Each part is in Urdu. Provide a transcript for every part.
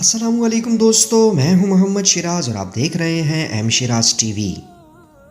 السلام علیکم دوستو، میں ہوں محمد شیراز اور آپ دیکھ رہے ہیں ایم شیراز ٹی وی۔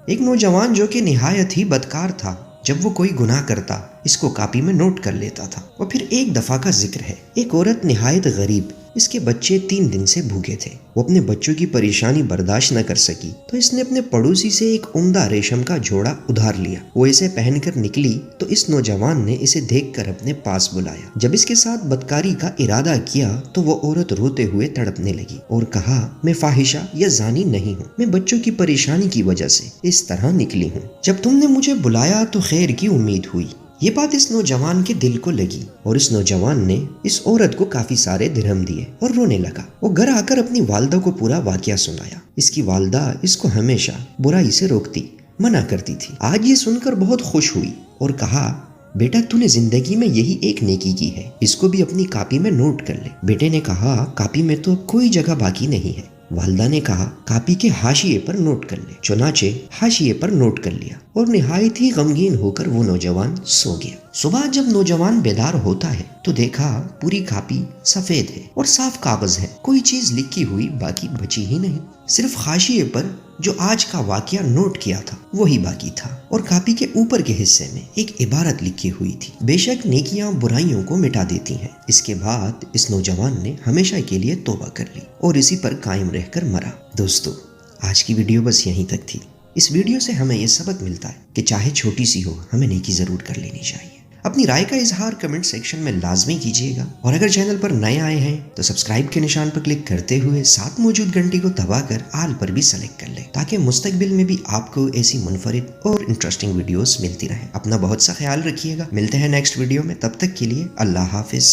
ایک نوجوان جو کہ نہایت ہی بدکار تھا، جب وہ کوئی گناہ کرتا اس کو کاپی میں نوٹ کر لیتا تھا۔ اور پھر ایک دفعہ کا ذکر ہے، ایک عورت نہایت غریب، اس کے بچے 3 دن سے بھوکے تھے۔ وہ اپنے بچوں کی پریشانی برداشت نہ کر سکی تو اس نے اپنے پڑوسی سے ایک عمدہ ریشم کا جوڑا ادھار لیا۔ وہ اسے پہن کر نکلی تو اس نوجوان نے اسے دیکھ کر اپنے پاس بلایا۔ جب اس کے ساتھ بدکاری کا ارادہ کیا تو وہ عورت روتے ہوئے تڑپنے لگی اور کہا، میں فاحشہ یا زانی نہیں ہوں، میں بچوں کی پریشانی کی وجہ سے اس طرح نکلی ہوں۔ جب تم نے مجھے بلایا تو خیر کی امید ہوئی۔ یہ بات اس نوجوان کے دل کو لگی اور اس نوجوان نے اس عورت کو کافی سارے درہم دیے اور رونے لگا۔ وہ گھر آ کر اپنی والدہ کو پورا واقعہ سنایا۔ اس کی والدہ اس کو ہمیشہ برائی سے روکتی، منع کرتی تھی۔ آج یہ سن کر بہت خوش ہوئی اور کہا، بیٹا تو نے زندگی میں یہی ایک نیکی کی ہے، اس کو بھی اپنی کاپی میں نوٹ کر لے۔ بیٹے نے کہا، کاپی میں تو اب کوئی جگہ باقی نہیں ہے۔ والدہ نے کہا، کاپی کے حاشیے پر نوٹ کر لے۔ چنانچہ حاشیے پر نوٹ کر لیا اور نہایت ہی غمگین ہو کر وہ نوجوان سو گیا۔ صبح جب نوجوان بیدار ہوتا ہے تو دیکھا پوری کاپی سفید ہے اور صاف کاغذ ہے، کوئی چیز لکھی ہوئی باقی بچی ہی نہیں۔ صرف حاشیے پر جو آج کا واقعہ نوٹ کیا تھا وہی باقی تھا اور کاپی کے اوپر کے حصے میں ایک عبارت لکھی ہوئی تھی، بے شک نیکیاں برائیوں کو مٹا دیتی ہیں۔ اس کے بعد اس نوجوان نے ہمیشہ کے لیے توبہ کر لی اور اسی پر قائم رہ کر مرا۔ دوستو، آج کی ویڈیو بس یہیں تک تھی۔ اس ویڈیو سے ہمیں یہ سبق ملتا ہے کہ چاہے چھوٹی سی ہو، ہمیں نیکی ضرور کر لینی چاہیے۔ اپنی رائے کا اظہار کمنٹ سیکشن میں لازمی کیجیے گا اور اگر چینل پر نئے آئے ہیں تو سبسکرائب کے نشان پر کلک کرتے ہوئے ساتھ موجود گھنٹی کو دبا کر آل پر بھی سلیکٹ کر لیں تاکہ مستقبل میں بھی آپ کو ایسی منفرد اور انٹرسٹنگ ویڈیوز ملتی رہیں۔ اپنا بہت سا خیال رکھیے گا، ملتے ہیں نیکسٹ ویڈیو میں، تب تک کے لیے اللہ حافظ۔